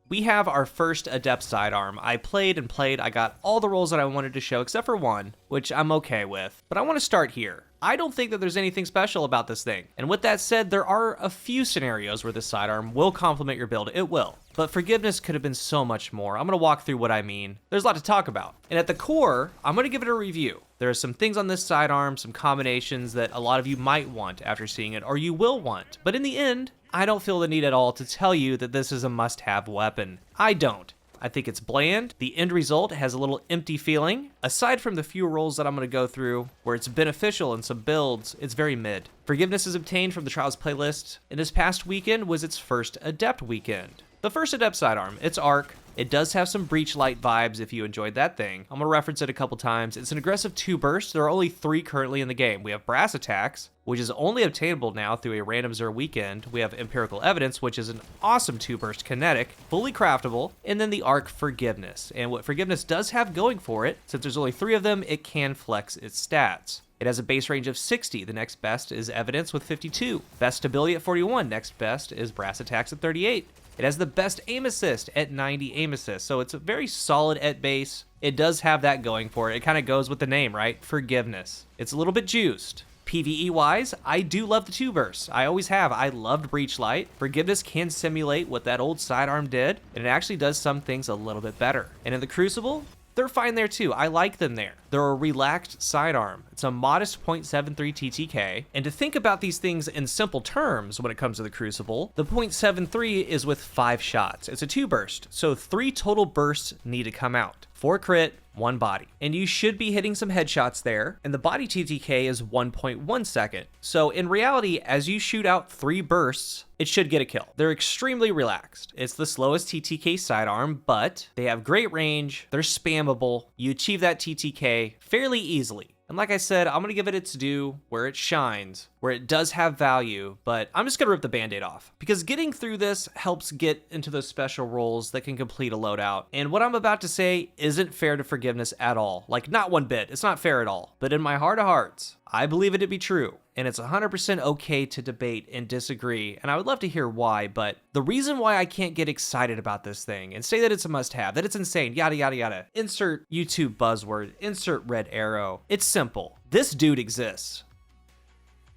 we have our first Adept sidearm. I played and played, I got all the rolls that I wanted to show except for one, which I'm okay with. But I want to start here. I don't think that there's anything special about this thing. And with that said, there are a few scenarios where this sidearm will complement your build. It will. But Forgiveness could have been so much more. I'm going to walk through what I mean. There's a lot to talk about. And at the core, I'm going to give it a review. There are some things on this sidearm, some combinations that a lot of you might want after seeing it, or you will want. But in the end, I don't feel the need at all to tell you that this is a must-have weapon. I don't. I think it's bland. The end result has a little empty feeling. Aside from the few rolls that I'm going to go through, where it's beneficial in some builds, it's very mid. Forgiveness is obtained from the Trials playlist, and this past weekend was its first Adept weekend. The first Adept sidearm, it's Arc. It does have some Breach Light vibes if you enjoyed that thing. I'm going to reference it a couple times. It's an aggressive 2 burst. There are only 3 currently in the game. We have Brass Attacks, which is only obtainable now through a random Xur weekend. We have Empirical Evidence, which is an awesome 2 burst kinetic, fully craftable, and then the Arc Forgiveness. And what Forgiveness does have going for it, since there's only 3 of them, it can flex its stats. It has a base range of 60. The next best is Evidence with 52. Best stability at 41. Next best is Brass Attacks at 38. It has the best aim assist at 90 aim assist, so it's very solid at base. It does have that going for it. It kind of goes with the name, right? Forgiveness. It's a little bit juiced. PvE-wise, I do love the 2 bursts. I always have. I loved Breach Light. Forgiveness can simulate what that old sidearm did, and it actually does some things a little bit better. And in the Crucible, they're fine there too. I like them there. They're a relaxed sidearm. It's a modest 0.73 TTK. And to think about these things in simple terms when it comes to the Crucible, the 0.73 is with 5 shots. It's a 2 burst, so 3 total bursts need to come out. 4 crit, 1 body. And you should be hitting some headshots there, and the body TTK is 1.1 second. So in reality, as you shoot out 3 bursts, it should get a kill. They're extremely relaxed. It's the slowest TTK sidearm, but they have great range, they're spammable, you achieve that TTK fairly easily. And like I said, I'm going to give it its due where it shines, where it does have value, but I'm just going to rip the band-aid off. Because getting through this helps get into those special roles that can complete a loadout. And what I'm about to say isn't fair to Forgiveness at all. Like, not one bit. It's not fair at all. But in my heart of hearts, I believe it to be true. And it's 100% okay to debate and disagree, and I would love to hear why, but the reason why I can't get excited about this thing and say that it's a must-have, that it's insane, yada yada yada, insert YouTube buzzword, insert red arrow, it's simple. This dude exists.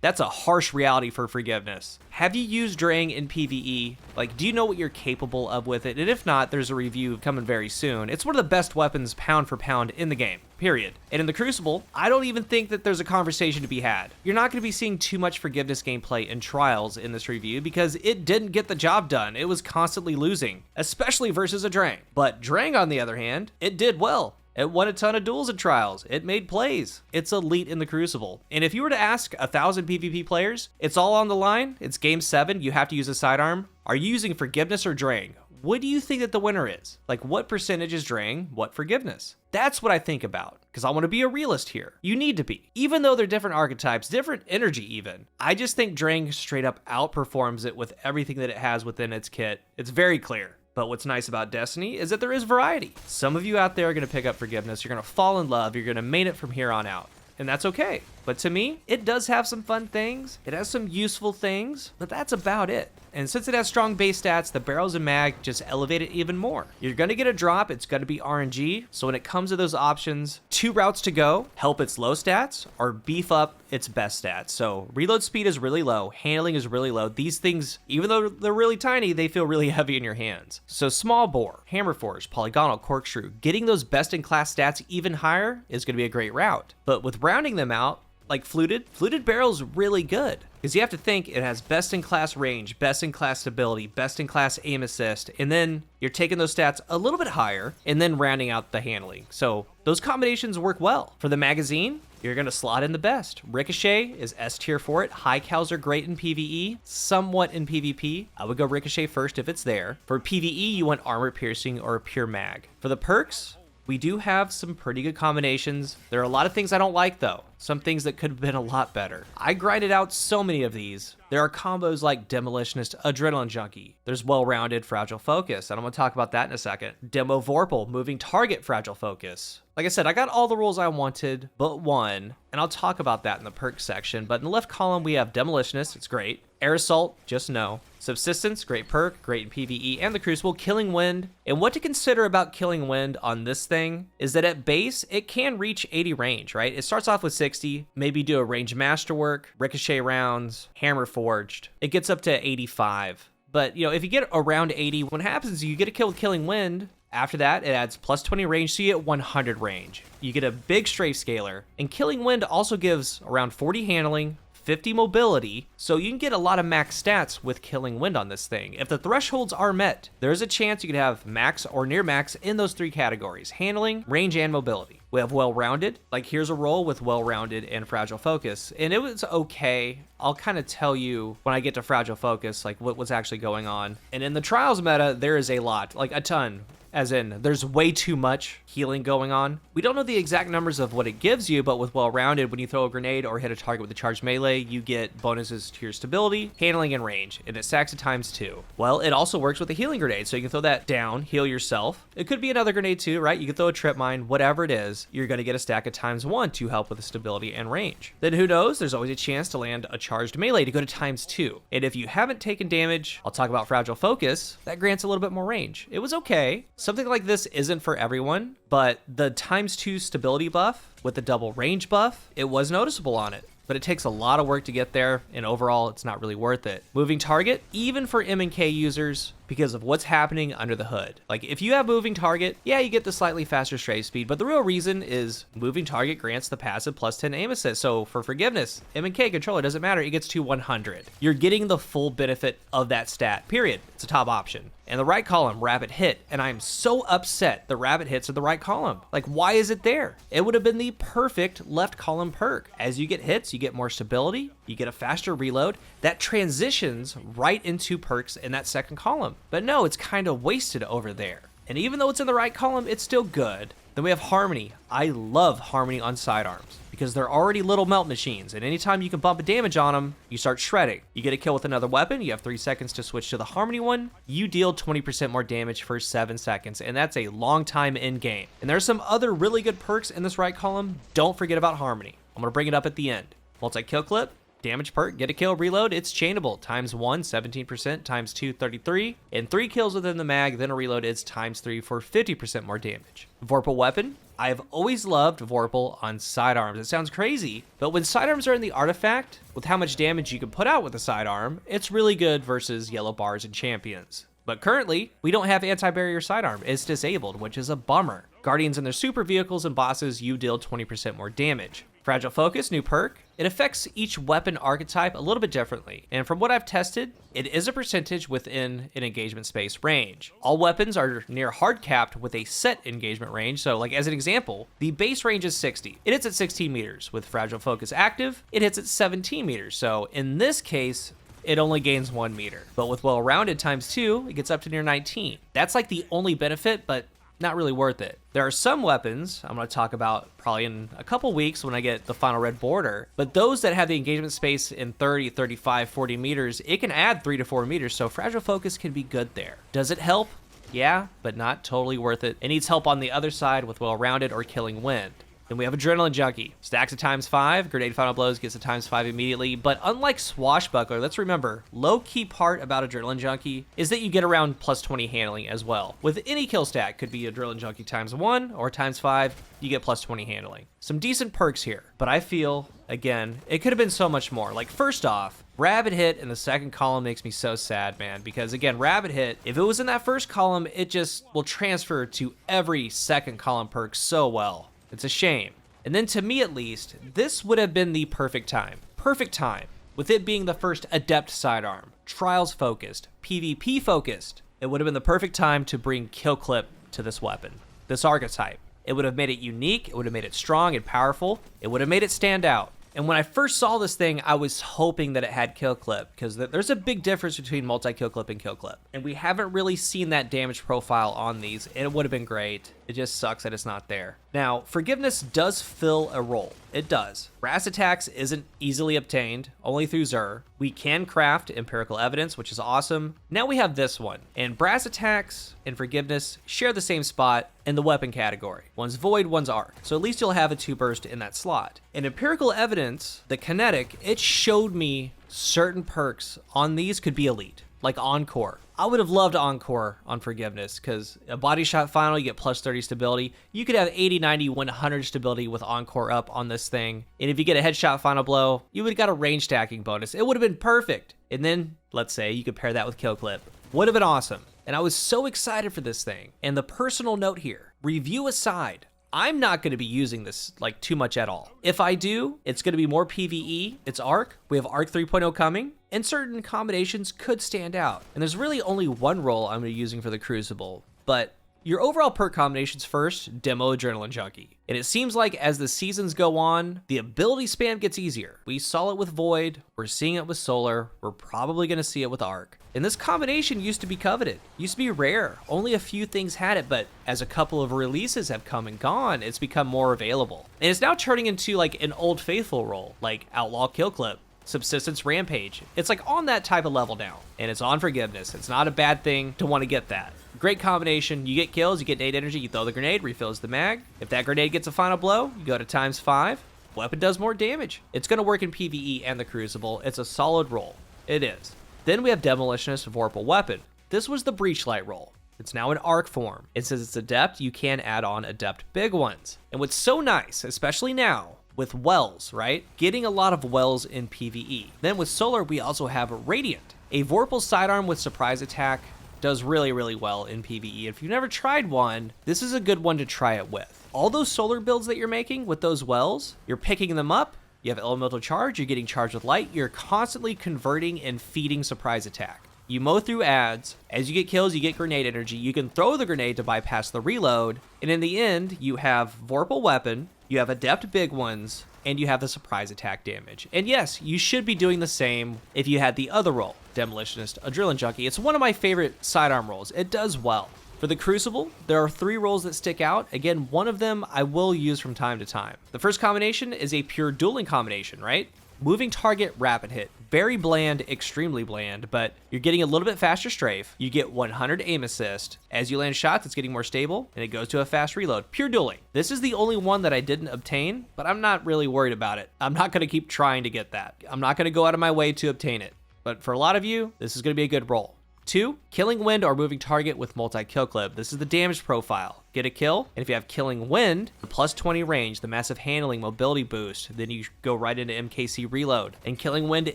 That's a harsh reality for Forgiveness. Have you used Drang in PvE? Like, do you know what you're capable of with it? And if not, there's a review coming very soon. It's one of the best weapons pound for pound in the game, period. And in the Crucible, I don't even think that there's a conversation to be had. You're not going to be seeing too much Forgiveness gameplay in Trials in this review because it didn't get the job done. It was constantly losing, especially versus a Drang. But Drang, on the other hand, it did well. It won a ton of duels and Trials. It made plays. It's elite in the Crucible. And if you were to ask 1,000 PvP players, it's all on the line. It's game 7. You have to use a sidearm. Are you using Forgiveness or Drang? What do you think that the winner is? Like, what percentage is Drang? What Forgiveness? That's what I think about, because I want to be a realist here. You need to be. Even though they're different archetypes, different energy even. I just think Drang straight up outperforms it with everything that it has within its kit. It's very clear. But what's nice about Destiny is that there is variety. Some of you out there are going to pick up Forgiveness, you're going to fall in love, you're going to main it from here on out. And that's okay. But to me, it does have some fun things, it has some useful things, but that's about it. And since it has strong base stats, the barrels and mag just elevate it even more. You're going to get a drop, it's going to be RNG, so when it comes to those options, 2 routes to go: help its low stats or beef up its best stats. So reload speed is really low, handling is really low. These things, even though they're really tiny, they feel really heavy in your hands. So small bore, hammer forge, polygonal, corkscrew, getting those best in class stats even higher is going to be a great route. But with rounding them out, like fluted barrel's really good. Because you have to think it has best in class range, best in class stability, best in class aim assist, and then you're taking those stats a little bit higher and then rounding out the handling. So those combinations work well. For the magazine, you're going to slot in the best. Ricochet is S tier for it. High cals are great in PvE, somewhat in PvP. I would go Ricochet first if it's there. For PvE, you want armor piercing or a pure mag. For the perks, we do have some pretty good combinations. There are a lot of things I don't like though. Some things that could have been a lot better. I grinded out so many of these. There are combos like Demolitionist, Adrenaline Junkie. There's well-rounded Fragile Focus, and I'm going to talk about that in a second. Demo Vorpal, moving target Fragile Focus. Like I said, I got all the rules I wanted, but one, and I'll talk about that in the perks section. But in the left column, we have Demolitionist, it's great. Air Assault, just no. Subsistence, great perk, great in PvE and the Crucible. Killing Wind, and what to consider about Killing Wind on this thing is that at base, it can reach 80 range, right? It starts off with 60, maybe do a range masterwork, ricochet rounds, hammer forged. It gets up to 85. But, you know, if you get around 80, what happens is you get a kill with Killing Wind. After that, it adds plus 20 range, so you get 100 range. You get a big strafe scaler, and Killing Wind also gives around 40 handling, 50 mobility, so you can get a lot of max stats with Killing Wind on this thing. If the thresholds are met, there's a chance you could have max or near max in those 3 categories: handling, range, and mobility. We have well-rounded, like here's a roll with well-rounded and fragile focus, and it was okay. I'll kind of tell you when I get to fragile focus, like what's actually going on. And in the trials meta, there is a lot, like a ton. As in, there's way too much healing going on. We don't know the exact numbers of what it gives you, but with well-rounded, when you throw a grenade or hit a target with a charged melee, you get bonuses to your stability, handling, and range, and it stacks at ×2. Well, it also works with a healing grenade, so you can throw that down, heal yourself. It could be another grenade too, right? You could throw a trip mine, whatever it is, you're gonna get a stack at ×1 to help with the stability and range. Then who knows, there's always a chance to land a charged melee to go to ×2. And if you haven't taken damage, I'll talk about fragile focus, that grants a little bit more range. It was okay. Something like this isn't for everyone, but the ×2 stability buff with the double range buff, it was noticeable on it. But it takes a lot of work to get there, and overall, it's not really worth it. Moving target, even for M&K users, because of what's happening under the hood. Like, if you have moving target, yeah, you get the slightly faster strafe speed, but the real reason is moving target grants the passive +10 aim assist. So for forgiveness, M&K controller doesn't matter, it gets to 100. You're getting the full benefit of that stat, period. It's a top option. And the right column, rapid hit, and I'm so upset the rapid hits are the right column. Like, why is it there? It would have been the perfect left column perk. As you get hits, you get more stability, you get a faster reload. That transitions right into perks in that second column. But no, it's kind of wasted over there. And even though it's in the right column, it's still good. Then we have Harmony. I love Harmony on sidearms because they're already little melt machines, and anytime you can bump a damage on them, you start shredding. You get a kill with another weapon, you have 3 seconds to switch to the Harmony one, you deal 20% more damage for 7 seconds, and that's a long time in game. And there's some other really good perks in this right column. Don't forget about Harmony. I'm gonna bring it up at the end. Multi-kill clip, damage perk, get a kill, reload, it's chainable. ×1, 17%, ×2, 33, and 3 kills within the mag, then a reload, it's ×3 for 50% more damage. Vorpal weapon, I've always loved Vorpal on sidearms. It sounds crazy, but when sidearms are in the artifact, with how much damage you can put out with a sidearm, it's really good versus yellow bars and champions. But currently, we don't have anti-barrier sidearm. It's disabled, which is a bummer. Guardians and their super vehicles and bosses, you deal 20% more damage. Fragile Focus, new perk. It affects each weapon archetype a little bit differently, and from what I've tested, it is a percentage within an engagement space range. All weapons are near hard capped with a set engagement range, so like as an example, the base range is 60. It hits at 16 meters. With Fragile Focus active, it hits at 17 meters, so in this case, it only gains 1 meter. But with well-rounded ×2, it gets up to near 19. That's like the only benefit, but not really worth it. There are some weapons I'm going to talk about probably in a couple weeks when I get the final red border, but those that have the engagement space in 30, 35, 40 meters, it can add 3 to 4 meters, so Fragile Focus can be good there. Does it help? Yeah, but not totally worth it. It needs help on the other side with well-rounded or Killing Wind. Then we have Adrenaline Junkie. Stacks at ×5, grenade final blows gets a ×5 immediately, but unlike Swashbuckler, let's remember, low-key part about Adrenaline Junkie is that you get around +20 handling as well. With any kill stack, could be Adrenaline Junkie ×1 or ×5, you get +20 handling. Some decent perks here, but I feel, again, it could have been so much more. Like, first off, Rapid Hit in the second column makes me so sad, man, because again, Rapid Hit, if it was in that first column, it just will transfer to every second column perk so well. It's a shame. And then to me at least, this would have been the perfect time. Perfect time. With it being the first adept sidearm, trials focused, PvP focused, it would have been the perfect time to bring kill clip to this weapon, this archetype. It would have made it unique, it would have made it strong and powerful, it would have made it stand out. And when I first saw this thing, I was hoping that it had kill clip, because there's a big difference between multi-kill clip and kill clip. And we haven't really seen that damage profile on these, and it would have been great. It just sucks that it's not there. Now, Forgiveness does fill a role. It does. Brass Attacks isn't easily obtained, only through Xur. We can craft Empirical Evidence, which is awesome. Now we have this one. And Brass Attacks and Forgiveness share the same spot in the weapon category. One's Void, one's Arc. So at least you'll have a 2-burst in that slot. In Empirical Evidence, the Kinetic, it showed me certain perks on these could be elite, like Encore. I would have loved Encore on Forgiveness, because a body shot final, you get plus 30 stability. You could have 80, 90, 100 stability with Encore up on this thing. And if you get a headshot final blow, you would have got a range stacking bonus. It would have been perfect. And then, let's say, you could pair that with Kill Clip. Would have been awesome. And I was so excited for this thing. And the personal note here, review aside, I'm not going to be using this like too much at all. If I do, it's going to be more PvE. It's Arc. We have Arc 3.0 coming, and certain combinations could stand out. And there's really only one role I'm going to be using for the Crucible, but your overall perk combinations first, Demo, Adrenaline Junkie. And it seems like as the seasons go on, the ability spam gets easier. We saw it with Void, we're seeing it with Solar, we're probably gonna see it with Arc. And this combination used to be coveted, used to be rare. Only a few things had it, but as a couple of releases have come and gone, it's become more available. And it's now turning into like an Old Faithful role, like Outlaw Kill Clip, Subsistence Rampage. It's like on that type of level now, and it's on Forgiveness. It's not a bad thing to want to get that. Great combination. You get kills, you get nade energy, you throw the grenade, refills the mag. If that grenade gets a final blow, you go to ×5. Weapon does more damage. It's going to work in PvE and the Crucible. It's a solid roll. It is. Then we have Demolitionist Vorpal Weapon. This was the Breachlight roll. It's now in Arc form. And since it's Adept, you can add on Adept Big Ones. And what's so nice, especially now, with Wells, right? Getting a lot of Wells in PvE. Then with Solar, we also have Radiant. A Vorpal sidearm with Surprise Attack does really, really well in PvE. If you've never tried one, this is a good one to try it with. All those Solar builds that you're making with those Wells, you're picking them up, you have Elemental Charge, you're getting charged with Light, you're constantly converting and feeding Surprise Attack. You mow through ads, as you get kills, you get grenade energy, you can throw the grenade to bypass the reload, and in the end, you have Vorpal Weapon, you have Adept Big Ones, and you have the Surprise Attack damage. And yes, you should be doing the same if you had the other role, Demolitionist, Adrenaline Junkie. It's one of my favorite sidearm roles. It does well. For the Crucible, there are 3 roles that stick out. Again, one of them I will use from time to time. The first combination is a pure dueling combination, right? Moving target, rapid hit. Very bland, extremely bland, but you're getting a little bit faster strafe. You get 100 aim assist. As you land shots, it's getting more stable, and it goes to a fast reload. Pure dueling. This is the only one that I didn't obtain, but I'm not really worried about it. I'm not going to keep trying to get that. I'm not going to go out of my way to obtain it. But for a lot of you, this is going to be a good roll. 2, Killing Wind or moving target with multi-kill clip. This is the damage profile. Get a kill, and if you have Killing Wind, the plus 20 range, the massive handling, mobility boost, then you go right into MKC reload. And Killing Wind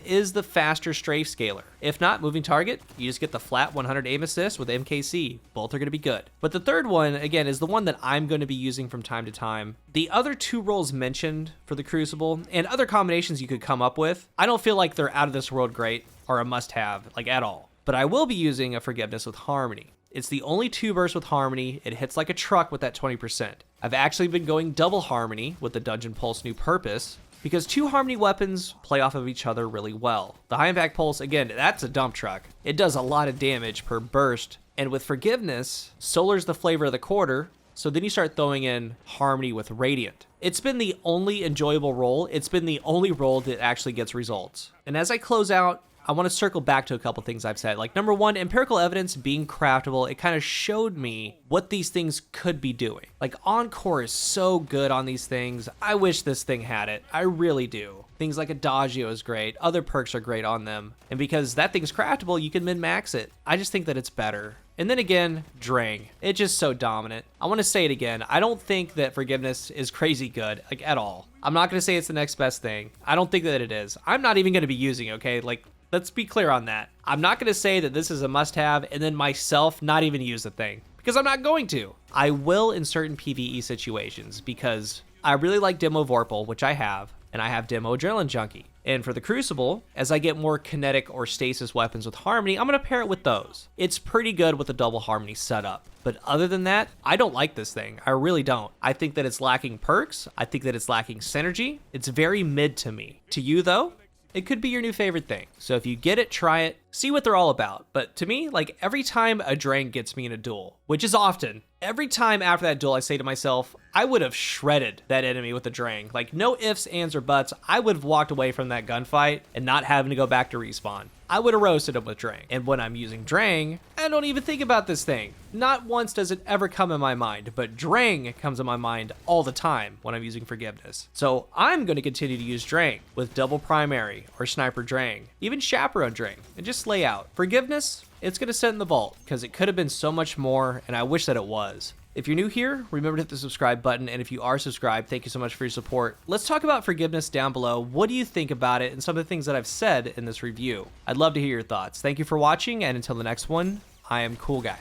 is the faster strafe scaler. If not, moving target, you just get the flat 100 aim assist with MKC. Both are going to be good. But the third one, again, is the one that I'm going to be using from time to time. The other 2 roles mentioned for the Crucible, and other combinations you could come up with, I don't feel like they're out of this world great, or a must-have, like at all. But I will be using a Forgiveness with Harmony. It's the only 2-burst with Harmony. It hits like a truck with that 20%. I've actually been going double Harmony with the Dungeon Pulse New Purpose, because 2 Harmony weapons play off of each other really well. The High Impact Pulse, again, that's a dump truck. It does a lot of damage per burst. And with Forgiveness, Solar's the flavor of the quarter, so then you start throwing in Harmony with Radiant. It's been the only enjoyable role. It's been the only role that actually gets results. And as I close out, I want to circle back to a couple things I've said. Like, number 1, Empirical Evidence being craftable, it kind of showed me what these things could be doing. Like, Encore is so good on these things. I wish this thing had it. I really do. Things like Adagio is great. Other perks are great on them. And because that thing's craftable, you can min-max it. I just think that it's better. And then again, Drang. It's just so dominant. I want to say it again. I don't think that Forgiveness is crazy good, like, at all. I'm not going to say it's the next best thing. I don't think that it is. I'm not even going to be using it, okay? Like, let's be clear on that. I'm not going to say that this is a must-have and then myself not even use the thing, because I'm not going to. I will in certain PvE situations, because I really like Demo Vorpal, which I have, and I have Demo Adrenaline Junkie. And for the Crucible, as I get more kinetic or stasis weapons with Harmony, I'm going to pair it with those. It's pretty good with a double Harmony setup. But other than that, I don't like this thing. I really don't. I think that it's lacking perks. I think that it's lacking synergy. It's very mid to me. To you, though? it could be your new favorite thing. So if you get it, try it, see what they're all about. But to me, like every time a Drang gets me in a duel, which is often, every time after that duel, I say to myself, I would have shredded that enemy with the Drang. Like no ifs, ands, or buts. I would have walked away from that gunfight and not having to go back to respawn. I would have roasted him with Drang. And when I'm using Drang, I don't even think about this thing. Not once does it ever come in my mind, but Drang comes in my mind all the time when I'm using Forgiveness. So I'm going to continue to use Drang with double primary or sniper Drang, even chaperone Drang, and just lay out. Forgiveness, it's going to sit in the vault because it could have been so much more, and I wish that it was. If you're new here, remember to hit the subscribe button, and if you are subscribed, thank you so much for your support. Let's talk about Forgiveness down below. What do you think about it and some of the things that I've said in this review? I'd love to hear your thoughts. Thank you for watching, and until the next one, I am CoolGuy.